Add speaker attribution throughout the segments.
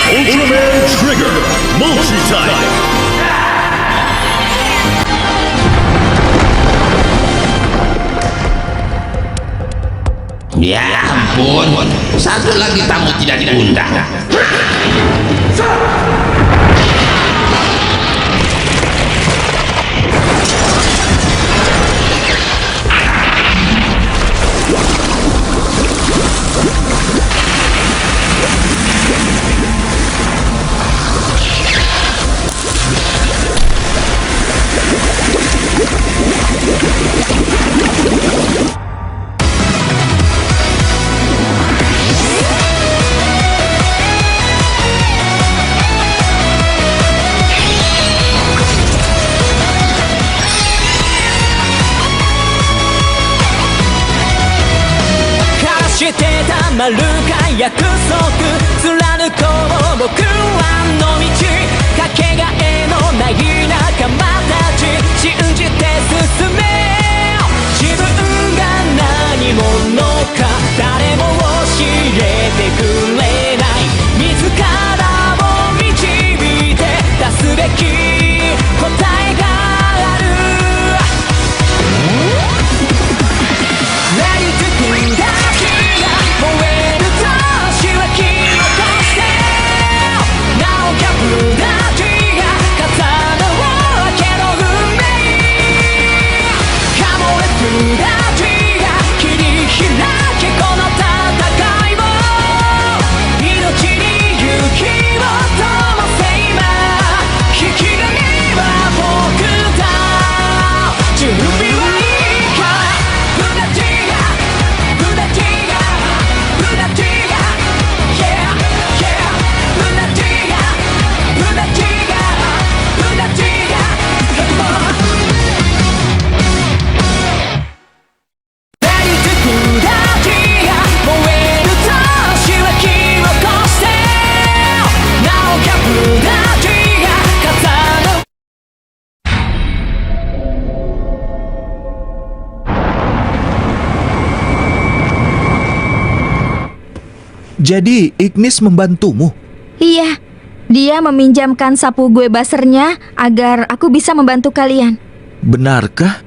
Speaker 1: Ultraman Trigger Multi-Type.
Speaker 2: Ya ampun, satu lagi tamu tidak diundang.
Speaker 3: 丸か約束貫こう僕らの道かけがえのない仲間たち信じて進め自分が何者か誰も教えてくれない自らを導いて出すべき答えがある Ready to do that燃える闘志は火を起こしてなおキャプラジが刀を開けろ運命 Come on let's do that が切り開けこの戦いを命に勇気を灯せ今引き金は僕だ準備はいいかブラジがブラジが
Speaker 4: Jadi, Ignis membantumu?
Speaker 5: Iya, dia meminjamkan sapu gue basernya agar aku bisa membantu kalian.
Speaker 4: Benarkah?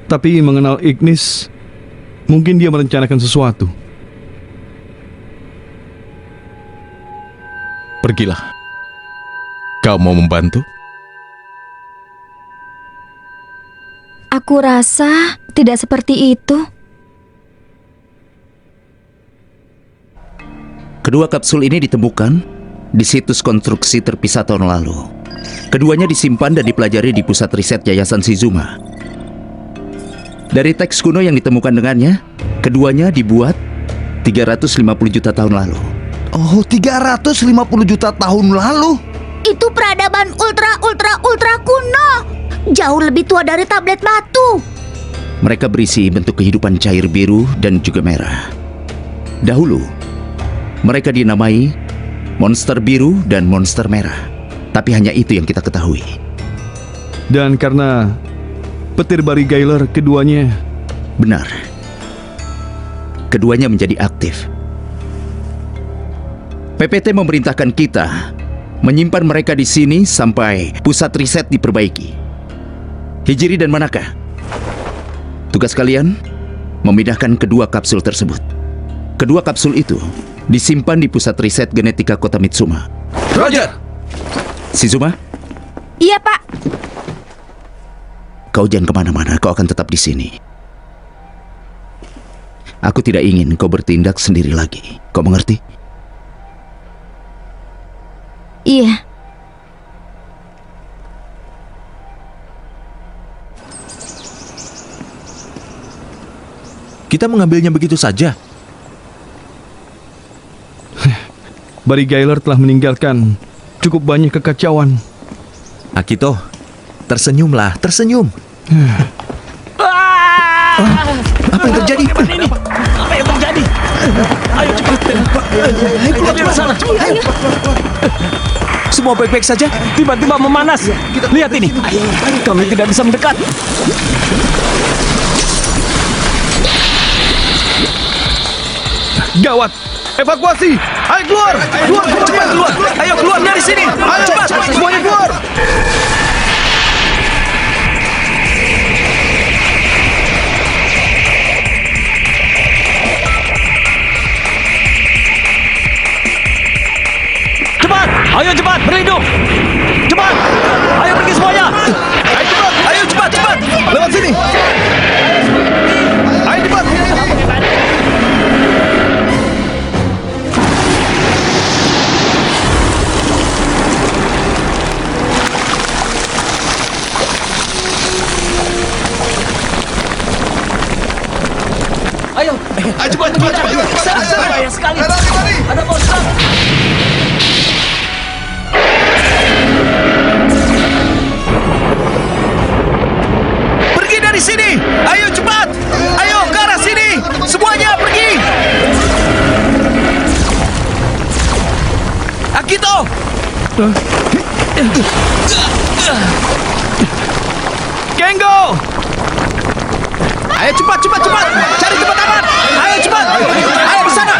Speaker 6: Tapi mengenal Ignis, mungkin dia merencanakan sesuatu.
Speaker 7: Pergilah. Kau mau membantu?
Speaker 5: Aku rasa tidak seperti itu.
Speaker 8: Kedua kapsul ini ditemukan di situs konstruksi terpisah tahun lalu. Keduanya disimpan dan dipelajari di pusat riset Yayasan Shizuma. Dari teks kuno yang ditemukan dengannya, keduanya dibuat 350 juta tahun lalu.
Speaker 4: Oh, 350 juta tahun lalu?
Speaker 9: Itu peradaban ultra kuno. Jauh lebih tua dari tablet batu.
Speaker 8: Mereka berisi bentuk kehidupan cair biru dan juga merah. Dahulu, mereka dinamai monster biru dan monster merah. Tapi hanya itu yang kita ketahui.
Speaker 6: Dan karena petir Barigailer keduanya...
Speaker 8: Benar. Keduanya menjadi aktif. PPT memerintahkan kita menyimpan mereka di sini sampai pusat riset diperbaiki. Hijiri dan Manaka, tugas kalian memindahkan kedua kapsul tersebut. Kedua kapsul itu disimpan di pusat riset genetika kota Mitsuma.
Speaker 4: Roger!
Speaker 8: Shizuma,
Speaker 5: Iya, Pak.
Speaker 8: kau jangan kemana-mana, kau akan tetap di sini. Aku tidak ingin kau bertindak sendiri lagi. Kau mengerti?
Speaker 5: Iya.
Speaker 4: Kita mengambilnya begitu saja.
Speaker 6: Barigailer telah meninggalkan cukup banyak kekacauan.
Speaker 4: Akito, tersenyumlah, tersenyum. Apa yang terjadi?
Speaker 3: Apa yang terjadi? Ayo cepat.
Speaker 4: Ayo keluar dari sana. Ayo. Semua baik-baik saja?
Speaker 3: Tiba-tiba memanas. Lihat ini. Kami tidak bisa mendekat.
Speaker 6: Gawat! Evakuasi! Ayo keluar! Keluar, cepat keluar! Ayo keluar dari sini! Ayo, cepat! Semuanya keluar!
Speaker 4: Cepat! Ayo cepat, berlindung! Cepat! Ayo pergi semuanya!
Speaker 6: Ayo cepat! Ayo cepat, cepat! Lewat sini! Ayo cepat!
Speaker 4: Ayo!
Speaker 8: Ayo cepat, cepat, cepat.
Speaker 4: Sana, bahaya sekali!
Speaker 8: Lari.
Speaker 4: Ada monster!
Speaker 8: Pergi dari sini! Ayo cepat! Ayo ke arah sini! Semuanya pergi! Akito!
Speaker 6: Kengo!
Speaker 8: Ayo cepat, cepat, cepat! Cari tempat aman! Ayo cepat! Ayo ke sana!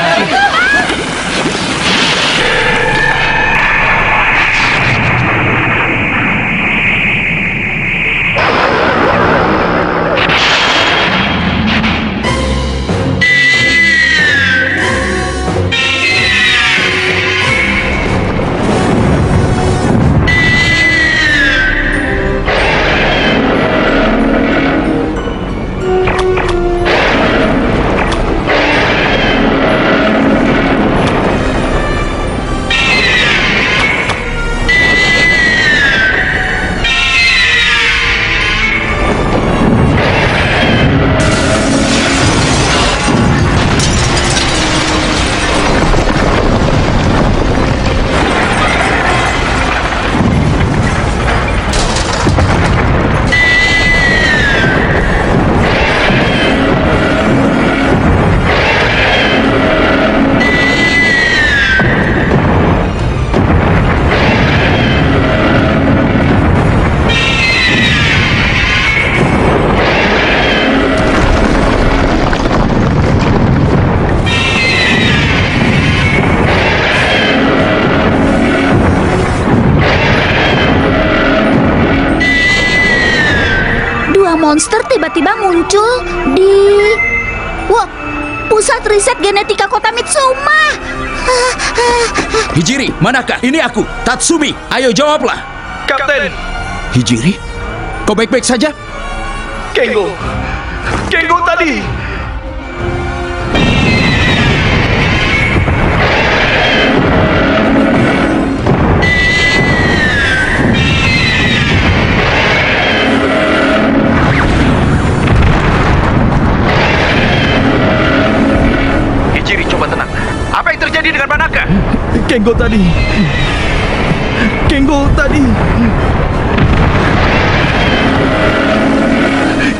Speaker 9: Monster tiba-tiba muncul di... Wah, pusat riset genetika kota Mitsuma.
Speaker 8: Hijiri, manakah? Ini aku, Tatsumi. Ayo jawablah.
Speaker 6: Kapten!
Speaker 8: Hijiri? Kau baik-baik saja?
Speaker 6: Kengo! Kengo tadi!
Speaker 8: Hijiri, coba tenang. Apa yang terjadi dengan Manaka?
Speaker 6: Kengo tadi! Kengo tadi!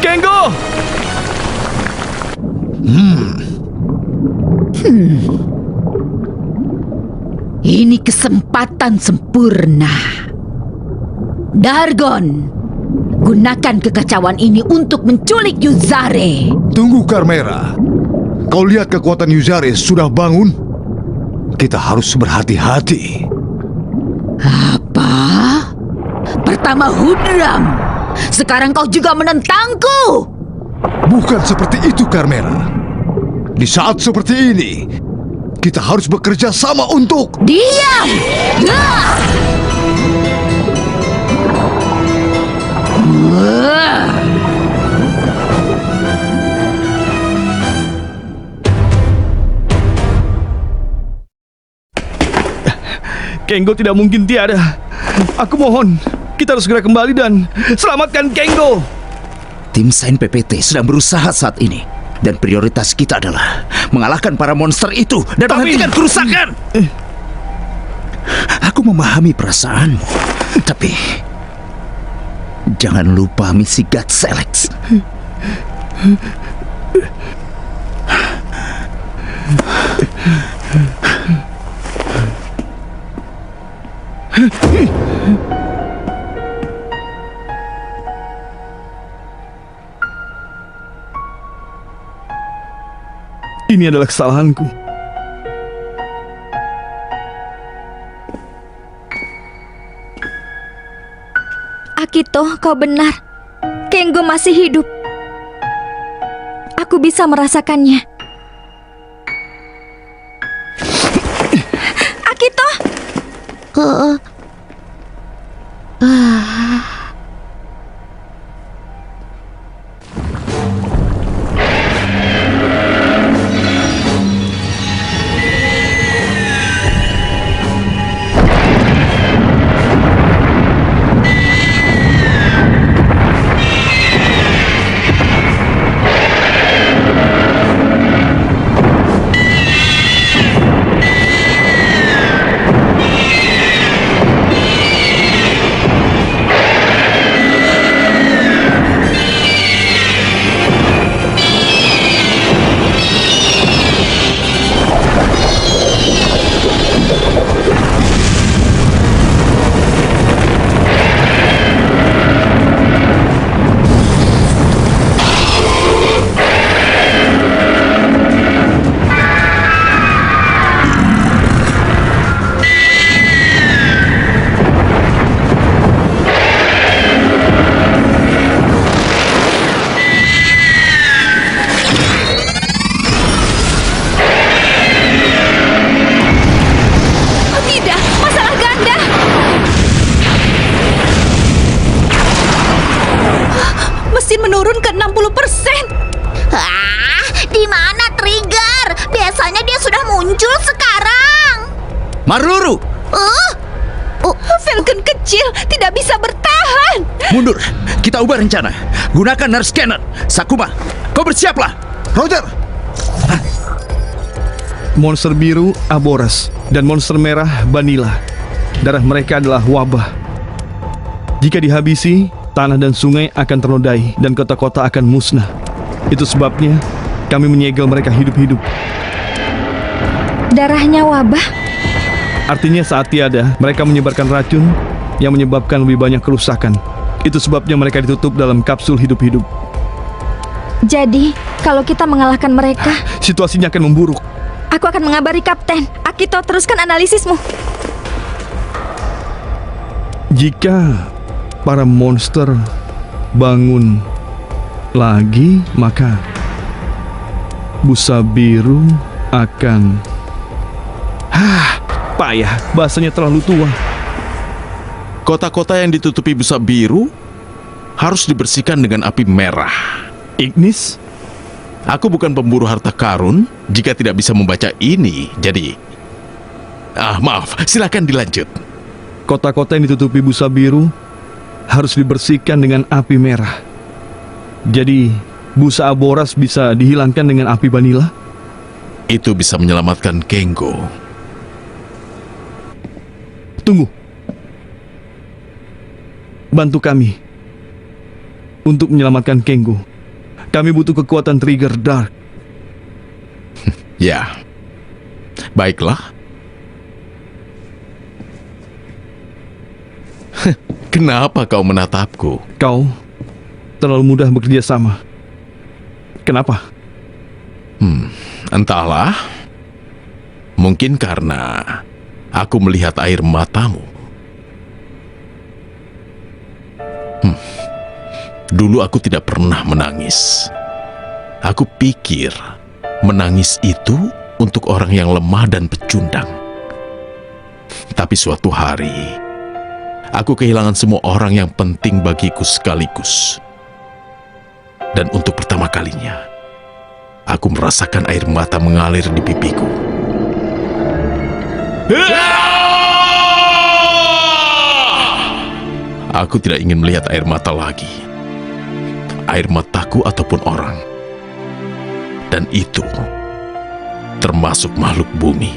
Speaker 6: Kengo!
Speaker 10: Ini kesempatan sempurna. Dargon, gunakan kekacauan ini untuk menculik Yuzare.
Speaker 1: Tunggu, Carmera. Kau lihat kekuatan Yuzare sudah bangun? Kita harus berhati-hati.
Speaker 10: Apa? Pertama Hudram, sekarang kau juga menentangku.
Speaker 1: Bukan seperti itu, Carmera. Di saat seperti ini, kita harus bekerja sama untuk...
Speaker 10: Diam! Ah!
Speaker 6: Kengo tidak mungkin tiada. Aku mohon, kita harus segera kembali dan selamatkan Kengo.
Speaker 8: Tim Sain PPT sedang berusaha saat ini. Dan prioritas kita adalah mengalahkan para monster itu dan menghentikan kerusakan. Aku memahami perasaanmu, tapi jangan lupa misi God Select.
Speaker 6: Ini adalah kesalahanku.
Speaker 5: Akito, kau benar. Kengo masih hidup. Aku bisa merasakannya. Akito!
Speaker 10: Menurun ke 60%.
Speaker 9: Di mana Trigger? Biasanya dia sudah muncul sekarang.
Speaker 8: Maruru!
Speaker 10: Falcon kecil tidak bisa bertahan.
Speaker 8: Mundur. Kita ubah rencana. Gunakan Nurse Cannon. Sakuma, kau bersiaplah.
Speaker 1: Roger!
Speaker 6: Monster biru Aboras dan monster merah Vanilla. Darah mereka adalah wabah. Jika dihabisi, tanah dan sungai akan ternodai dan kota-kota akan musnah. Itu sebabnya kami menyegel mereka hidup-hidup.
Speaker 5: Darahnya wabah?
Speaker 6: Artinya saat tiada, mereka menyebarkan racun yang menyebabkan lebih banyak kerusakan. Itu sebabnya mereka ditutup dalam kapsul hidup-hidup.
Speaker 5: Jadi, kalau kita mengalahkan mereka,
Speaker 6: situasinya akan memburuk.
Speaker 5: Aku akan mengabari Kapten. Akito, teruskan analisismu.
Speaker 6: Jika para monster bangun lagi, maka busa biru akan... payah, bahasanya terlalu tua.
Speaker 7: Kota-kota yang ditutupi busa biru harus dibersihkan dengan api merah.
Speaker 6: Ignis?
Speaker 7: Aku bukan pemburu harta karun jika tidak bisa membaca ini, jadi... maaf, silakan dilanjut.
Speaker 6: Kota-kota yang ditutupi busa biru harus dibersihkan dengan api merah. Jadi, busa Aboras bisa dihilangkan dengan api Vanilla?
Speaker 7: Itu bisa menyelamatkan Kengo.
Speaker 6: Tunggu. Bantu kami untuk menyelamatkan Kengo. Kami butuh kekuatan Trigger Dark.
Speaker 7: Ya, baiklah. Kenapa kau menatapku?
Speaker 6: Kau terlalu mudah bekerja sama. Kenapa?
Speaker 7: Entahlah. Mungkin karena aku melihat air matamu. Dulu aku tidak pernah menangis. Aku pikir menangis itu untuk orang yang lemah dan pecundang. Tapi suatu hari, aku kehilangan semua orang yang penting bagiku sekaligus. Dan untuk pertama kalinya, aku merasakan air mata mengalir di pipiku. Aku tidak ingin melihat air mata lagi. Air mataku ataupun orang. Dan itu termasuk makhluk bumi.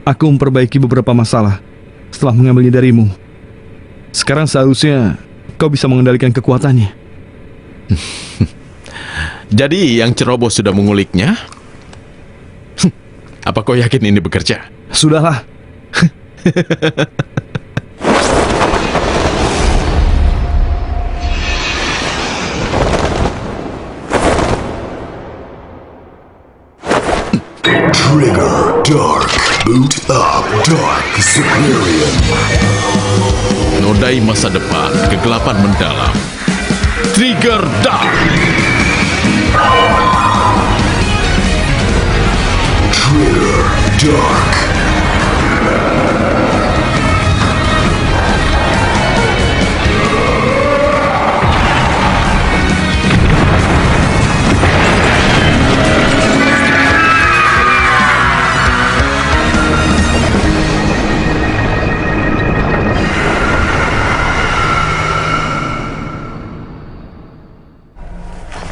Speaker 6: Aku memperbaiki beberapa masalah setelah mengambilnya darimu. Sekarang seharusnya kau bisa mengendalikan kekuatannya.
Speaker 7: Jadi yang ceroboh sudah menguliknya? Apa kau yakin ini bekerja?
Speaker 6: Sudahlah.
Speaker 1: Trigger Dark. Boot up Dark Superior.
Speaker 7: Nodai masa depan, kegelapan mendalam. Trigger Dark.
Speaker 1: Trigger Dark.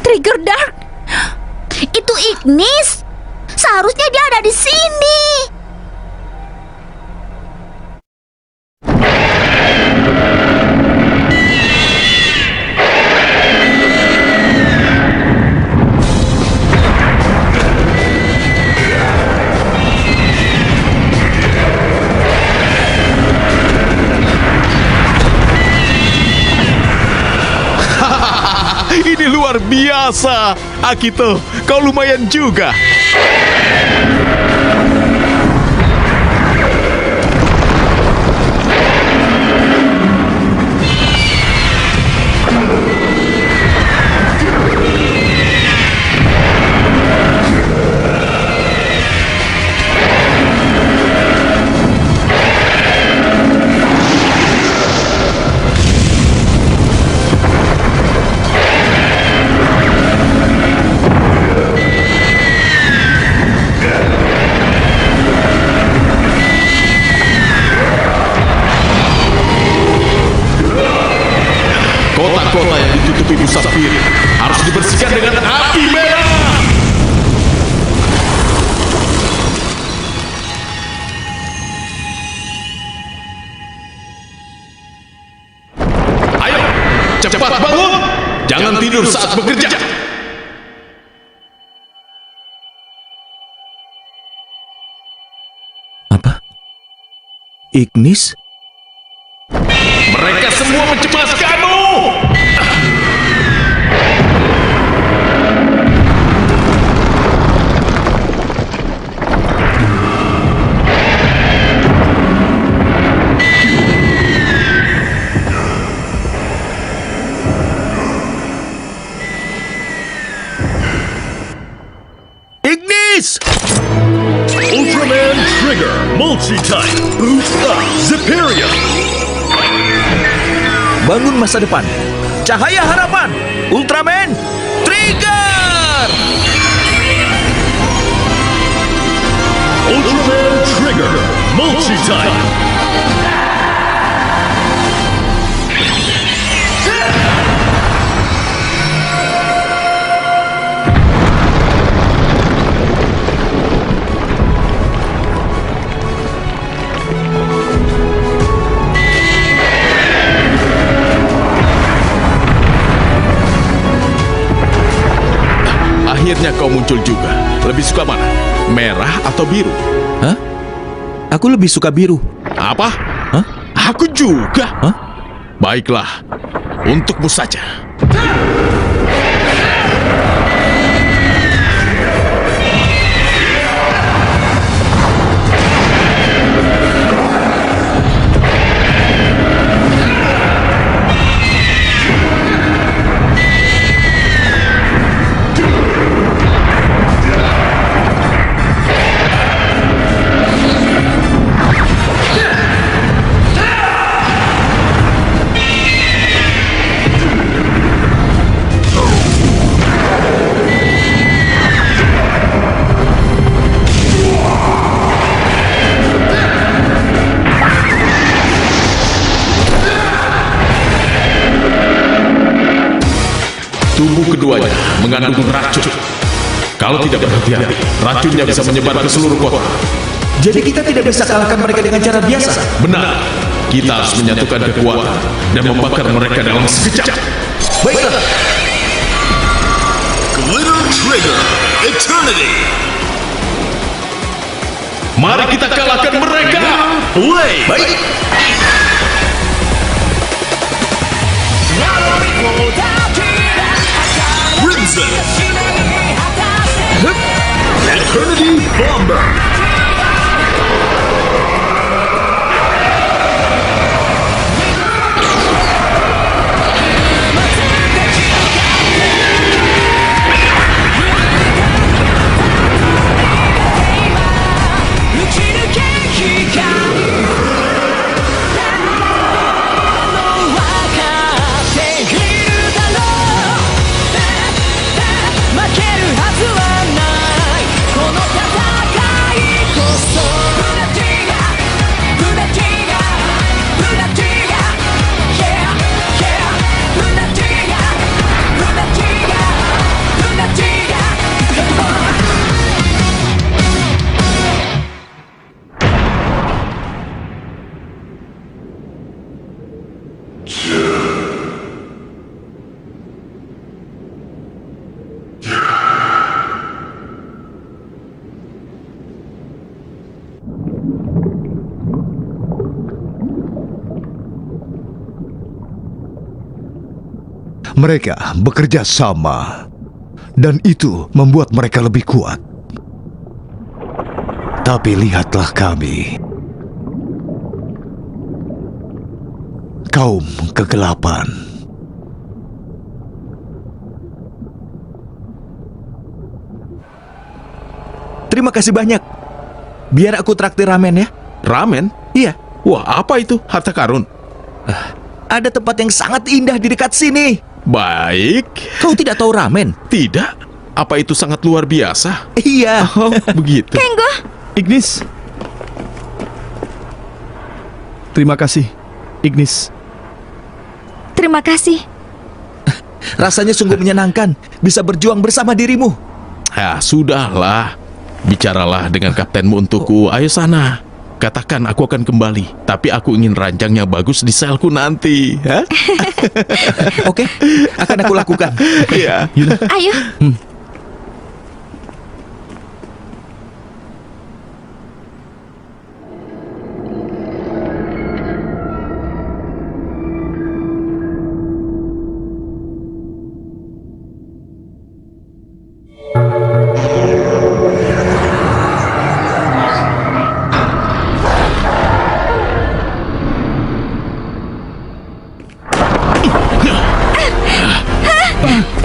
Speaker 9: Trigger Dark. Itu Ignis. Seharusnya dia ada di sini.
Speaker 7: Ini luar biasa. Akito, kau lumayan juga. Kota-kota yang ditutupi busa spirit harus dibersihkan dengan api merah. Ayo, cepat bangun. Jangan tidur saat bekerja.
Speaker 8: Apa? Ignis?
Speaker 7: Mereka semua mencemaskanmu.
Speaker 8: Ignis!
Speaker 1: Ultraman Trigger. Multi-type. Boot up Superior.
Speaker 4: Bangun masa depan. Cahaya harapan. Ultraman Trigger.
Speaker 1: Ultraman Trigger. Multi-type.
Speaker 7: Akhirnya kau muncul juga. Lebih suka mana? Merah atau biru?
Speaker 4: Hah? Aku lebih suka biru.
Speaker 7: Apa?
Speaker 4: Hah?
Speaker 7: Aku juga.
Speaker 4: Hah?
Speaker 7: Baiklah, untukmu saja. Tubuh keduanya mengandung racun. Kalau tidak berhati-hati, racunnya bisa menyebar ke seluruh kota.
Speaker 4: Jadi kita tidak bisa kalahkan mereka dengan cara biasa.
Speaker 7: Benar, kita harus menyatukan kekuatan dan membakar mereka dalam sekejap.
Speaker 4: Baiklah.
Speaker 1: Glitter Trigger. Eternity.
Speaker 7: Mari kita kalahkan mereka.
Speaker 1: Blade.
Speaker 4: Baik.
Speaker 1: Crimson. Kennedy Bomber. Mereka bekerja sama, dan itu membuat mereka lebih kuat. Tapi lihatlah kami, kaum kegelapan.
Speaker 8: Terima kasih banyak. Biar aku traktir ramen ya.
Speaker 7: Ramen?
Speaker 8: Iya,
Speaker 7: Wah, apa itu? Harta karun?
Speaker 8: ada tempat yang sangat indah di dekat sini.
Speaker 7: Baik.
Speaker 8: Kau tidak tahu ramen?
Speaker 7: Tidak. Apa itu sangat luar biasa?
Speaker 8: Iya.
Speaker 7: Oh, begitu.
Speaker 5: Kenggo,
Speaker 6: Ignis. Terima kasih, Ignis.
Speaker 5: terima kasih.
Speaker 8: Rasanya sungguh menyenangkan bisa berjuang bersama dirimu.
Speaker 7: Ya, sudahlah. Bicaralah dengan kaptenmu untukku. Ayo sana. Katakan aku akan kembali. Tapi aku ingin ranjangnya bagus di selku nanti. Ha?
Speaker 8: Oke, akan aku lakukan.
Speaker 7: Iya.
Speaker 5: Ayo.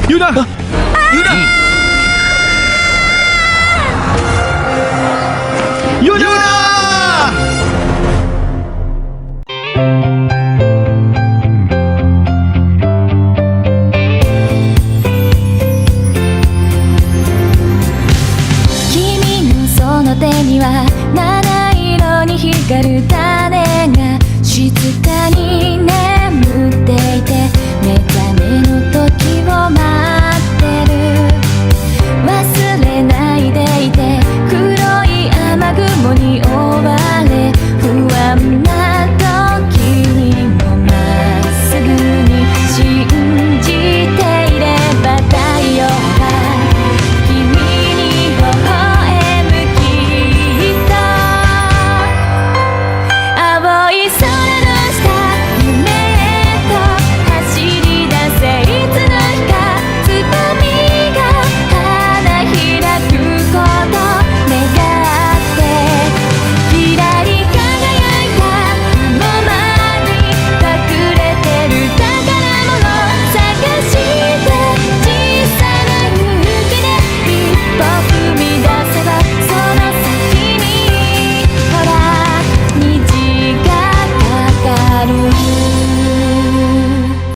Speaker 6: Yuna!
Speaker 8: Yuna!
Speaker 6: Yuna!
Speaker 3: Kimiのその手には七色に光る種が静かにね